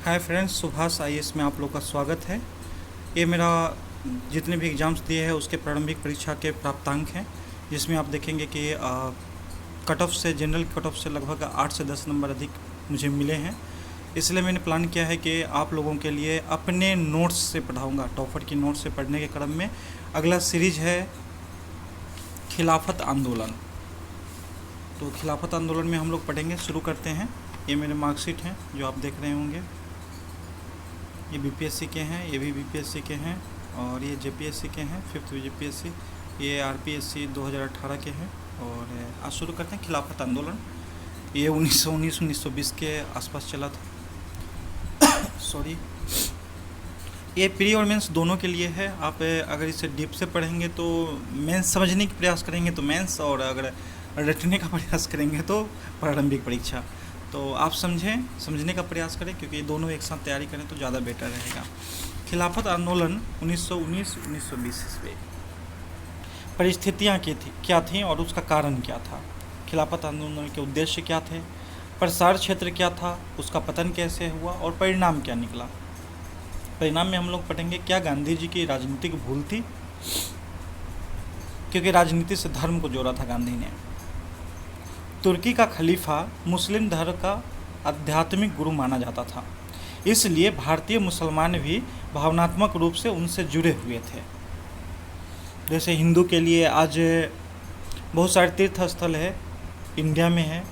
Hi friends, Subhash IAS में आप लोग का स्वागत है। ये मेरा जितने भी एग्ज़ाम्स दिए हैं उसके प्रारंभिक परीक्षा के प्राप्तांक हैं, जिसमें आप देखेंगे कि कट ऑफ से जनरल कट ऑफ से लगभग 8 से 10 नंबर अधिक मुझे मिले हैं। इसलिए मैंने प्लान किया है कि आप लोगों के लिए अपने नोट्स से पढ़ाऊँगा। टॉपर की नोट्स से पढ़ने के क्रम में अगला सीरीज है खिलाफत आंदोलन। तो खिलाफत आंदोलन में हम लोग पढ़ेंगे। शुरू करते हैं। ये मेरे मार्कशीट हैं जो आप देख रहे होंगे। ये बीपीएससी के हैं, ये भी बीपीएससी के हैं, और ये जेपीएससी के हैं, 5th जेपीएससी। ये आरपीएससी 2018 के हैं। और आज शुरू करते हैं खिलाफत आंदोलन। ये 1919-1920 के आसपास चला था। सॉरी। ये प्री और मेंस दोनों के लिए है। आप अगर इसे डीप से पढ़ेंगे तो मेंस समझने की प्रयास करेंगे तो मेंस, और अगर रटने का प्रयास करेंगे तो प्रारंभिक परीक्षा। तो आप समझने का प्रयास करें, क्योंकि ये दोनों एक साथ तैयारी करें तो ज़्यादा बेटर रहेगा। खिलाफत आंदोलन 1919-1920 ईस्वी। परिस्थितियाँ क्या थीं और उसका कारण क्या था। खिलाफत आंदोलन के उद्देश्य क्या थे, प्रसार क्षेत्र क्या था, उसका पतन कैसे हुआ और परिणाम क्या निकला। परिणाम में हम लोग पढ़ेंगे क्या गांधी जी की राजनीतिक भूल थी, क्योंकि राजनीति से धर्म को जोड़ा था गांधी ने। तुर्की का खलीफा मुस्लिम धर्म का आध्यात्मिक गुरु माना जाता था, इसलिए भारतीय मुसलमान भी भावनात्मक रूप से उनसे जुड़े हुए थे। जैसे हिंदू के लिए आज बहुत सारे तीर्थ स्थल है, इंडिया में है,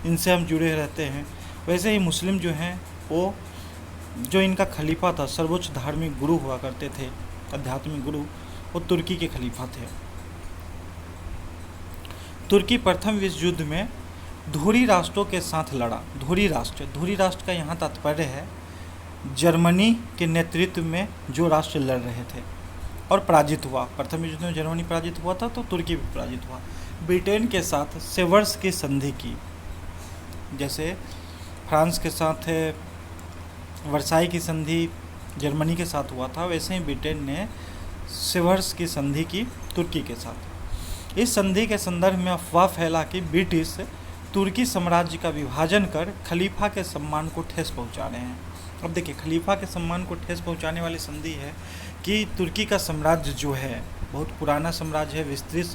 इनसे हम जुड़े रहते हैं। वैसे ही मुस्लिम जो हैं वो, जो इनका खलीफा था, सर्वोच्च धार्मिक गुरु हुआ करते थे, आध्यात्मिक गुरु, वो तुर्की के खलीफा थे। तुर्की प्रथम विश्व युद्ध में धुरी राष्ट्रों के साथ लड़ा। धुरी राष्ट्र का यहाँ तात्पर्य है जर्मनी के नेतृत्व में जो राष्ट्र लड़ रहे थे, और पराजित हुआ। प्रथम विश्व युद्ध में जर्मनी पराजित हुआ था तो तुर्की भी पराजित हुआ। ब्रिटेन के साथ सेवर्स की संधि की, जैसे फ्रांस के साथ वर्साई की संधि जर्मनी के साथ हुआ था, वैसे ही ब्रिटेन ने सेवर्स की संधि की तुर्की के साथ। इस संधि के संदर्भ में अफवाह फैला कि ब्रिटिश तुर्की साम्राज्य का विभाजन कर खलीफा के सम्मान को ठेस पहुंचा रहे हैं। अब देखिए, खलीफा के सम्मान को ठेस पहुंचाने वाली संधि है कि तुर्की का साम्राज्य जो है बहुत पुराना साम्राज्य है, विस्तृत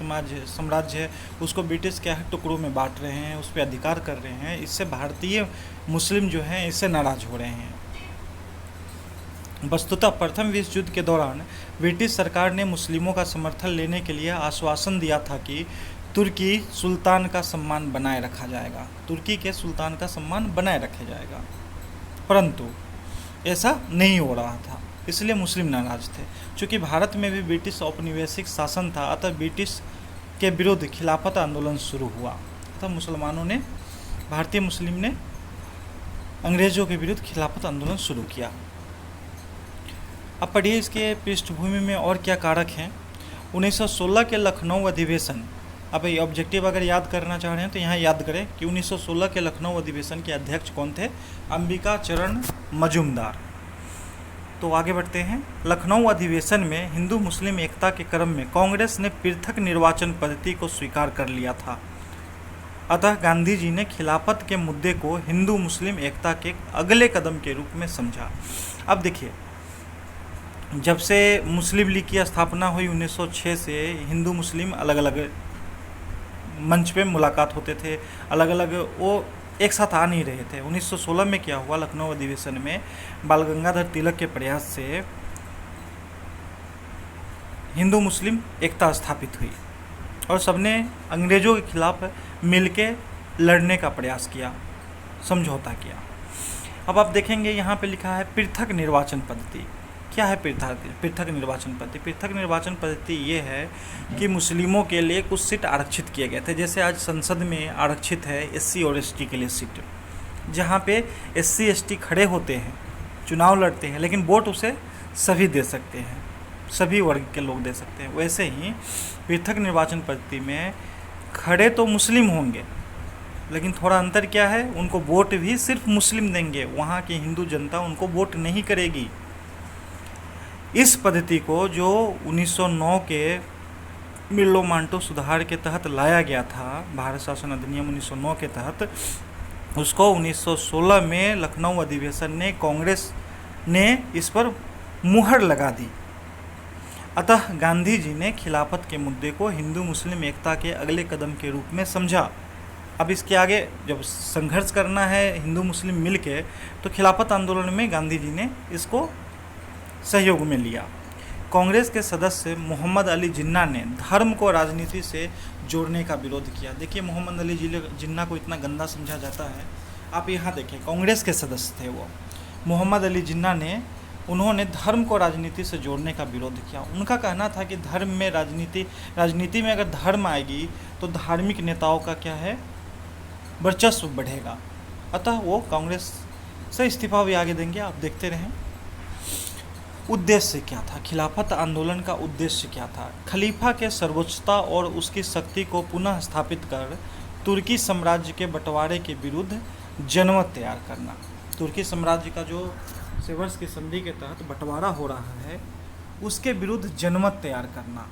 साम्राज्य है, उसको ब्रिटिश के टुकड़ों में बांट रहे हैं, उस पर अधिकार कर रहे हैं। इससे भारतीय मुस्लिम जो हैं इससे नाराज हो रहे हैं। वस्तुतः प्रथम विश्व युद्ध के दौरान ब्रिटिश सरकार ने मुस्लिमों का समर्थन लेने के लिए आश्वासन दिया था कि तुर्की सुल्तान का सम्मान बनाए रखा जाएगा, तुर्की के सुल्तान का सम्मान बनाए रखा जाएगा, परंतु ऐसा नहीं हो रहा था। इसलिए मुस्लिम नाराज थे। चूँकि भारत में भी ब्रिटिश औपनिवेशिक शासन था, अतः ब्रिटिश के विरुद्ध खिलाफत आंदोलन शुरू हुआ। अतः मुसलमानों ने, भारतीय मुस्लिम ने अंग्रेज़ों के विरुद्ध खिलाफत आंदोलन शुरू किया। अब पढ़िए इसके पृष्ठभूमि में और क्या कारक हैं। 1916 के लखनऊ अधिवेशन। अब ये ऑब्जेक्टिव अगर याद करना चाह रहे हैं तो यहाँ याद करें कि 1916 के लखनऊ अधिवेशन के अध्यक्ष कौन थे? अंबिका चरण मजूमदार। तो आगे बढ़ते हैं। लखनऊ अधिवेशन में हिंदू मुस्लिम एकता के क्रम में कांग्रेस ने पृथक निर्वाचन पद्धति को स्वीकार कर लिया था। अतः गांधी जी ने खिलाफत के मुद्दे को हिंदू मुस्लिम एकता के अगले कदम के रूप में समझा। अब देखिए, जब से मुस्लिम लीग की स्थापना हुई 1906 से, हिंदू मुस्लिम अलग अलग मंच पे मुलाकात होते थे, अलग अलग, वो एक साथ आ नहीं रहे थे। 1916 में क्या हुआ, लखनऊ अधिवेशन में बाल गंगाधर तिलक के प्रयास से हिंदू मुस्लिम एकता स्थापित हुई और सबने अंग्रेज़ों के खिलाफ मिलके लड़ने का प्रयास किया, समझौता किया। अब आप देखेंगे यहाँ पे लिखा है पृथक निर्वाचन पद्धति। क्या है पृथक निर्वाचन पद्धति? पृथक निर्वाचन पद्धति ये है कि मुस्लिमों के लिए कुछ सीट आरक्षित किए गए थे। जैसे आज संसद में आरक्षित है एससी और एसटी के लिए सीट, जहाँ पे एससी एसटी खड़े होते हैं, चुनाव लड़ते हैं, लेकिन वोट उसे सभी दे सकते हैं, सभी वर्ग के लोग दे सकते हैं। वैसे ही पृथक निर्वाचन पद्धति में खड़े तो मुस्लिम होंगे, लेकिन थोड़ा अंतर क्या है, उनको वोट भी सिर्फ मुस्लिम देंगे, वहाँ की हिंदू जनता उनको वोट नहीं करेगी। इस पद्धति को जो 1909 के मिर्लो-मांटो सुधार के तहत लाया गया था, भारत शासन अधिनियम 1909 के तहत, उसको 1916 में लखनऊ अधिवेशन ने कांग्रेस ने इस पर मुहर लगा दी। अतः गांधी जी ने खिलाफत के मुद्दे को हिंदू मुस्लिम एकता के अगले कदम के रूप में समझा। अब इसके आगे जब संघर्ष करना है हिंदू मुस्लिम मिल के, तो खिलाफत आंदोलन में गांधी जी ने इसको सहयोग में लिया। कांग्रेस के सदस्य मोहम्मद अली जिन्ना ने धर्म को राजनीति से जोड़ने का विरोध किया। देखिए, मोहम्मद अली जिन्ना को इतना गंदा समझा जाता है। आप यहाँ देखें, कांग्रेस के सदस्य थे वो, मोहम्मद अली जिन्ना ने, उन्होंने धर्म को राजनीति से जोड़ने का विरोध किया। उनका कहना था कि धर्म में राजनीति में अगर धर्म आएगी तो धार्मिक नेताओं का क्या है, वर्चस्व बढ़ेगा। अतः वो कांग्रेस से इस्तीफा भी आगे देंगे। आप देखते रहें। उद्देश्य क्या था, खिलाफत आंदोलन का उद्देश्य क्या था? खलीफा के सर्वोच्चता और उसकी शक्ति को पुनः स्थापित कर तुर्की साम्राज्य के बंटवारे के विरुद्ध जनमत तैयार करना। तुर्की साम्राज्य का जो सेवर्स की संधि के तहत बंटवारा हो रहा है, उसके विरुद्ध जनमत तैयार करना,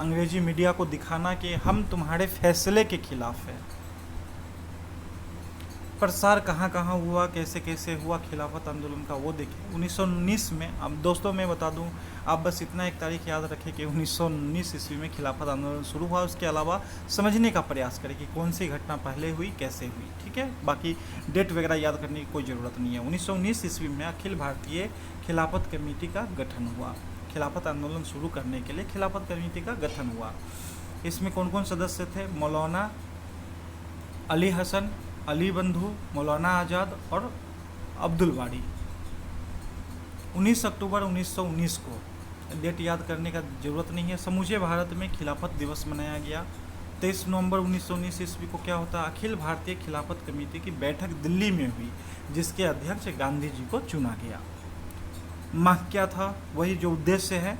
अंग्रेजी मीडिया को दिखाना कि हम तुम्हारे फैसले के खिलाफ हैं। प्रसार कहाँ कहाँ हुआ, कैसे कैसे हुआ खिलाफत आंदोलन का, वो देखें। 1919 में, अब दोस्तों मैं बता दूं, आप बस इतना एक तारीख याद रखें कि 1919 ईस्वी में खिलाफत आंदोलन शुरू हुआ। उसके अलावा समझने का प्रयास करें कि कौन सी घटना पहले हुई, कैसे हुई, ठीक है। बाकी डेट वगैरह याद करने की कोई ज़रूरत नहीं है। 1919 ईस्वी में अखिल भारतीय खिलाफत कमेटी का गठन हुआ। खिलाफत आंदोलन शुरू करने के लिए खिलाफत कमेटी का गठन हुआ। इसमें कौन कौन सदस्य थे? मौलाना अली हसन, अली बंधु, मौलाना आज़ाद और अब्दुल बारी। 19 अक्टूबर 1919 को, डेट याद करने का ज़रूरत नहीं है, समूचे भारत में खिलाफत दिवस मनाया गया। 23 नवंबर 1919 ईस्वी को क्या होता है, अखिल भारतीय खिलाफत कमेटी की बैठक दिल्ली में हुई, जिसके अध्यक्ष गांधी जी को चुना गया। मांग क्या था? वही जो उद्देश्य है,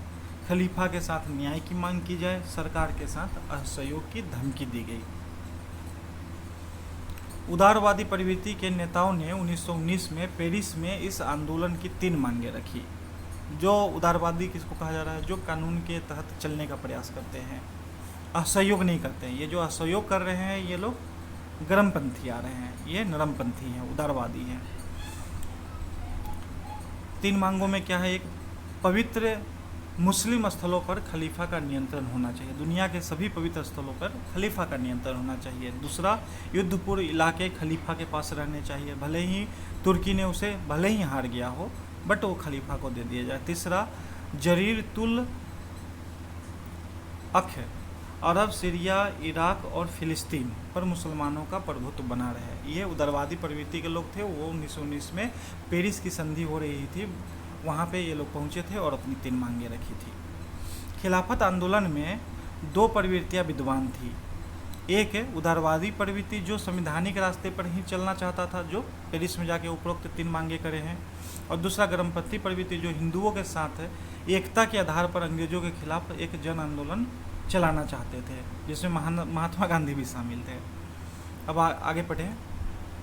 खलीफा के साथ न्याय की मांग की जाए, सरकार के साथ असहयोग की धमकी दी गई। उदारवादी प्रवृत्ति के नेताओं ने 1919 में पेरिस में इस आंदोलन की 3 मांगें रखी। जो उदारवादी किसको कहा जा रहा है? जो कानून के तहत चलने का प्रयास करते हैं, असहयोग नहीं करते हैं। ये जो असहयोग कर रहे हैं, ये लोग गर्मपंथी आ रहे हैं, ये नरमपंथी हैं, उदारवादी हैं। 3 मांगों में क्या है? एक, पवित्र मुस्लिम स्थलों पर खलीफा का नियंत्रण होना चाहिए। दुनिया के सभी पवित्र स्थलों पर खलीफा का नियंत्रण होना चाहिए। दूसरा, युद्धपूर्व इलाके खलीफा के पास रहने चाहिए, भले ही तुर्की ने उसे भले ही हार गया हो, बट वो खलीफा को दे दिया जाए। तीसरा, जरीरतुल अख अरब, सीरिया, इराक और फिलिस्तीन पर मुसलमानों का प्रभुत्व बना रहे। ये उदारवादी प्रवृत्ति के लोग थे। वो 1919 में पेरिस की संधि हो रही थी, वहाँ पे ये लोग पहुँचे थे और अपनी 3 मांगें रखी थी। खिलाफत आंदोलन में 2 प्रवृत्तियाँ विद्वान थी। एक है उदारवादी प्रवृत्ति, जो संवैधानिक रास्ते पर ही चलना चाहता था, जो पेरिस में जाके उपरोक्त 3 मांगे करे हैं। और दूसरा गर्मपंथी प्रवृत्ति, जो हिंदुओं के साथ एकता के आधार पर अंग्रेजों के खिलाफ एक जन आंदोलन चलाना चाहते थे, जिसमें महात्मा गांधी भी शामिल थे। अब आगे पढ़ें।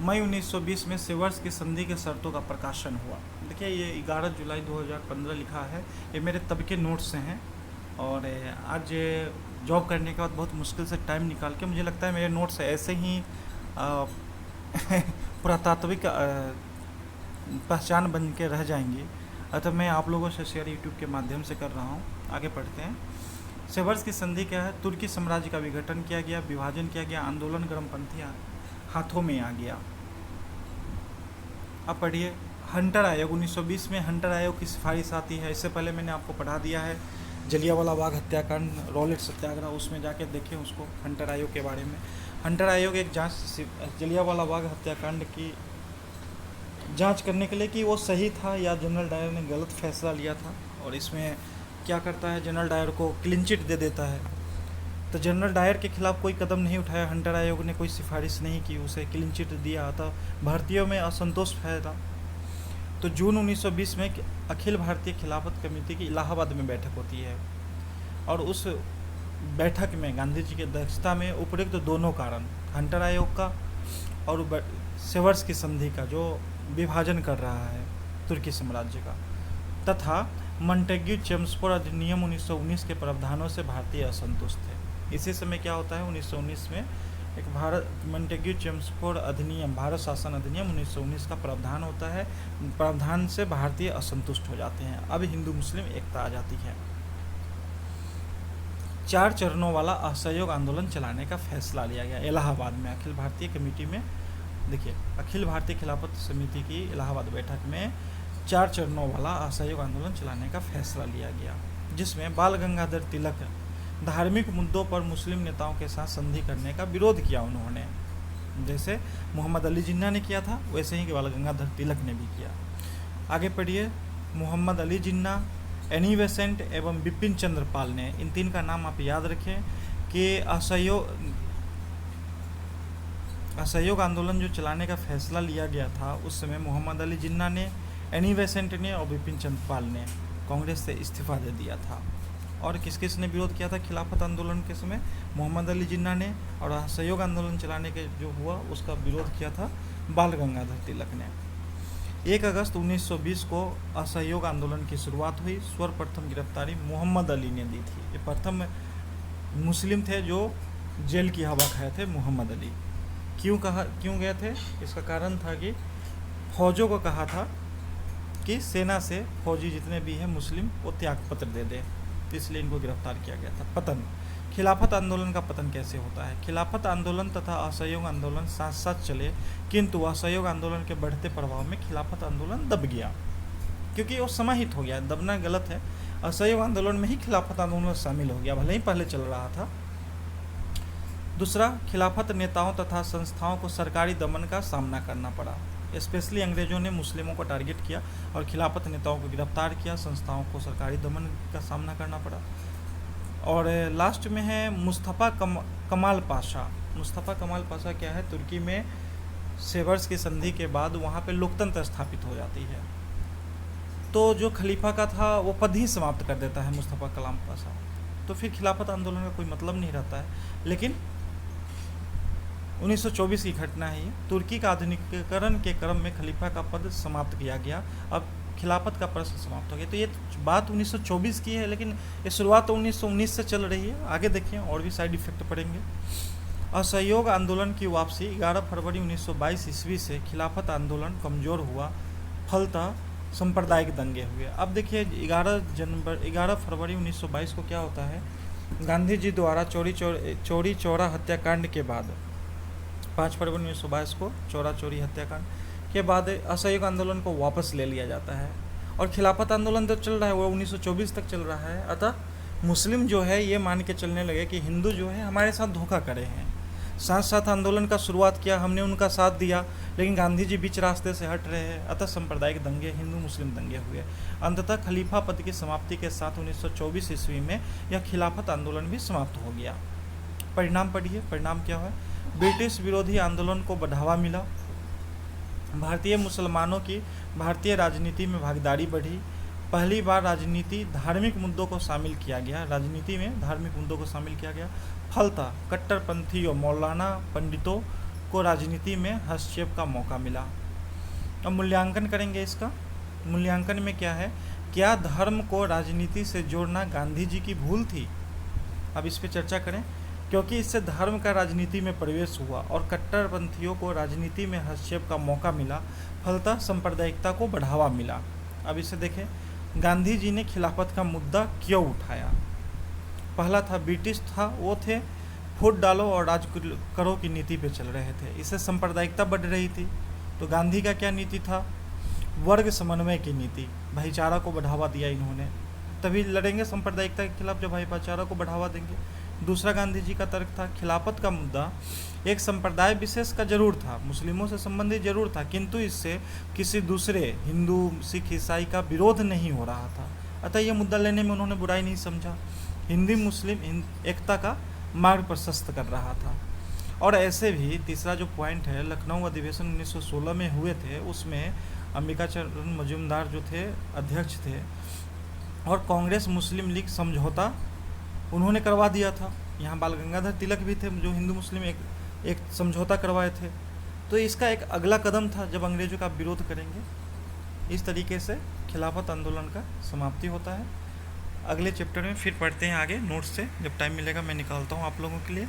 मई 1920 में सेवर्स की संधि के शर्तों का प्रकाशन हुआ। देखिए, ये 11 जुलाई 2015 लिखा है। ये मेरे तब के नोट्स हैं, और आज जॉब करने के बाद बहुत मुश्किल से टाइम निकाल के, मुझे लगता है मेरे नोट्स ऐसे ही पुरातात्विक पहचान बन के रह जाएंगी। अतः मैं आप लोगों से शेयर यूट्यूब के माध्यम से कर रहा हूँ। आगे पढ़ते हैं। सेवर्स की संधि क्या है? तुर्की साम्राज्य का विघटन किया गया, विभाजन किया गया, आंदोलन गर्मपंथी हाथों में आ गया। अब पढ़िए। हंटर आयोग 1920 में हंटर आयोग की सिफारिश आती है। इससे पहले मैंने आपको पढ़ा दिया है जलियांवाला बाग हत्याकांड, रॉलेट सत्याग्रह, उसमें जाके देखें उसको, हंटर आयोग के बारे में। हंटर आयोग एक जांच, जलियांवाला बाग हत्याकांड की जांच करने के लिए कि वो सही था या जनरल डायर ने गलत फैसला लिया था। और इसमें क्या करता है, जनरल डायर को क्लीन चिट दे देता है। तो जनरल डायर के खिलाफ कोई कदम नहीं उठाया, हंटर आयोग ने कोई सिफारिश नहीं की, उसे क्लीन चिट दिया था। भारतीयों में असंतोष फैला। तो जून 1920 में अखिल भारतीय खिलाफत कमेटी की इलाहाबाद में बैठक होती है, और उस बैठक में गांधी जी की अध्यक्षता में उपयुक्त दोनों कारण, हंटर आयोग का और सेवर्स की संधि का, जो विभाजन कर रहा है तुर्की साम्राज्य का, तथा मॉन्टेग्यू चेम्सफोर्ड अधिनियम 1919 के प्रावधानों से भारतीय असंतुष्ट थे। इसी समय क्या होता है, 1919 में एक भारत मॉन्टेग्यू चेम्सफोर्ड अधिनियम, भारत शासन अधिनियम 1919 का प्रावधान होता है। प्रावधान से भारतीय असंतुष्ट हो जाते हैं। अब हिंदू मुस्लिम एकता आ जाती है। 4 चरणों वाला असहयोग आंदोलन चलाने का फैसला लिया गया इलाहाबाद में अखिल भारतीय कमेटी में। देखिए, अखिल भारतीय खिलाफत समिति की इलाहाबाद बैठक में 4 चरणों वाला असहयोग आंदोलन चलाने का फैसला लिया गया, जिसमें बाल गंगाधर तिलक धार्मिक मुद्दों पर मुस्लिम नेताओं के साथ संधि करने का विरोध किया। उन्होंने जैसे मोहम्मद अली जिन्ना ने किया था, वैसे ही बाल गंगाधर तिलक ने भी किया। आगे पढ़िए। मोहम्मद अली जिन्ना, एनी बेसेंट एवं बिपिन चंद्र पाल ने, इन 3 का नाम आप याद रखें कि असहयोग आंदोलन जो चलाने का फैसला लिया गया था, उस समय मोहम्मद अली जिन्ना ने, एनी बेसेंट ने और बिपिन चंद्र पाल ने कांग्रेस से इस्तीफा दे दिया था। और किस किस ने विरोध किया था खिलाफत आंदोलन के समय? मोहम्मद अली जिन्ना ने, और असहयोग आंदोलन चलाने के जो हुआ उसका विरोध किया था बाल गंगाधर तिलक ने। 1 अगस्त 1920 को असहयोग आंदोलन की शुरुआत हुई। सर्वप्रथम गिरफ्तारी मोहम्मद अली ने दी थी। ये प्रथम मुस्लिम थे जो जेल की हवा खाए थे, मोहम्मद अली। क्यों गए थे? इसका कारण था कि फौजों को कहा था कि सेना से फौजी जितने भी हैं मुस्लिम वो त्यागपत्र दे दें, इसलिए इनको गिरफ्तार किया गया था। पतन, खिलाफत आंदोलन का पतन कैसे होता है? खिलाफत आंदोलन तथा असहयोग आंदोलन साथ साथ चले, किंतु असहयोग आंदोलन के बढ़ते प्रभाव में खिलाफत आंदोलन दब गया, क्योंकि वो समाहित हो गया। दबना गलत है, असहयोग आंदोलन में ही खिलाफत आंदोलन शामिल हो गया, भले ही पहले चल रहा था। दूसरा, खिलाफत नेताओं तथा संस्थाओं को सरकारी दमन का सामना करना पड़ा। स्पेशली अंग्रेजों ने मुस्लिमों को टारगेट किया और खिलाफत नेताओं को गिरफ्तार किया, संस्थाओं को सरकारी दमन का सामना करना पड़ा। और लास्ट में है मुस्तफ़ा कमाल पाशा। मुस्तफ़ा कमाल पाशा क्या है? तुर्की में सेवर्स की संधि के बाद वहाँ पे लोकतंत्र स्थापित हो जाती है, तो जो खलीफा का था वो पद ही समाप्त कर देता है मुस्तफ़ा कमाल पाशा। तो फिर खिलाफत आंदोलन का कोई मतलब नहीं रहता है। लेकिन 1924 की घटना है ये। तुर्की का आधुनिकीकरण के क्रम में खलीफा का पद समाप्त किया गया, अब खिलाफत का प्रश्न समाप्त हो गया। तो ये बात 1924 की है, लेकिन ये शुरुआत तो 1919 से चल रही है। आगे देखिए और भी साइड इफेक्ट पड़ेंगे। असहयोग आंदोलन की वापसी 11 फरवरी 1922 ईस्वी से खिलाफत आंदोलन कमज़ोर हुआ, फलतः सांप्रदायिक दंगे हुए। अब देखिए 11 फरवरी 1922 को क्या होता है? गांधी जी द्वारा चौरी चौरा हत्याकांड के बाद 5 फरवरी 1922 को चौरा चौरी हत्याकांड के बाद असहयोग आंदोलन को वापस ले लिया जाता है, और खिलाफत आंदोलन जो चल रहा है वो 1924 तक चल रहा है। अतः मुस्लिम जो है ये मान के चलने लगे कि हिंदू जो है हमारे साथ धोखा करे हैं। साथ साथ आंदोलन का शुरुआत किया, हमने उनका साथ दिया, लेकिन गांधी जी बीच रास्ते से हट रहे हैं। अतः सांप्रदायिक दंगे, हिंदू मुस्लिम दंगे हुए। अंततः खलीफा पद की समाप्ति के साथ 1924 ईस्वी में यह खिलाफत आंदोलन भी समाप्त हो गया। परिणाम पढ़िए, परिणाम क्या है? ब्रिटिश विरोधी आंदोलन को बढ़ावा मिला, भारतीय मुसलमानों की भारतीय राजनीति में भागीदारी बढ़ी। पहली बार राजनीति धार्मिक मुद्दों को शामिल किया गया, राजनीति में धार्मिक मुद्दों को शामिल किया गया। फलतः कट्टरपंथी और मौलाना पंडितों को राजनीति में हस्तक्षेप का मौका मिला। अब मूल्यांकन करेंगे इसका। मूल्यांकन में क्या है? क्या धर्म को राजनीति से जोड़ना गांधी जी की भूल थी? अब इस पर चर्चा करें, क्योंकि इससे धर्म का राजनीति में प्रवेश हुआ और कट्टरपंथियों को राजनीति में हस्तक्षेप का मौका मिला, फलतः सांप्रदायिकता को बढ़ावा मिला। अब इसे देखें, गांधी जी ने खिलाफत का मुद्दा क्यों उठाया? पहला था ब्रिटिश था, वो थे फूट डालो और राज करो की नीति पे चल रहे थे, इससे सांप्रदायिकता बढ़ रही थी। तो गांधी का क्या नीति था? वर्ग समन्वय की नीति, भाईचारा को बढ़ावा दिया इन्होंने। तभी लड़ेंगे सांप्रदायिकता के खिलाफ जब भाईचारा को बढ़ावा देंगे। दूसरा गांधी जी का तर्क था खिलाफत का मुद्दा एक संप्रदाय विशेष का जरूर था, मुस्लिमों से संबंधित जरूर था, किंतु इससे किसी दूसरे हिंदू सिख ईसाई का विरोध नहीं हो रहा था। अतः यह मुद्दा लेने में उन्होंने बुराई नहीं समझा। हिंदी मुस्लिम एकता का मार्ग प्रशस्त कर रहा था। और ऐसे भी तीसरा जो पॉइंट है, लखनऊ अधिवेशन 1916 में हुए थे, उसमें अंबिकाचरण मजूमदार जो थे अध्यक्ष थे, और कांग्रेस मुस्लिम लीग समझौता उन्होंने करवा दिया था। यहाँ बाल गंगाधर तिलक भी थे जो हिंदू मुस्लिम एक समझौता करवाए थे। तो इसका एक अगला कदम था जब अंग्रेजों का विरोध करेंगे। इस तरीके से खिलाफत आंदोलन का समाप्ति होता है। अगले चैप्टर में फिर पढ़ते हैं आगे नोट्स से, जब टाइम मिलेगा मैं निकालता हूँ आप लोगों के लिए।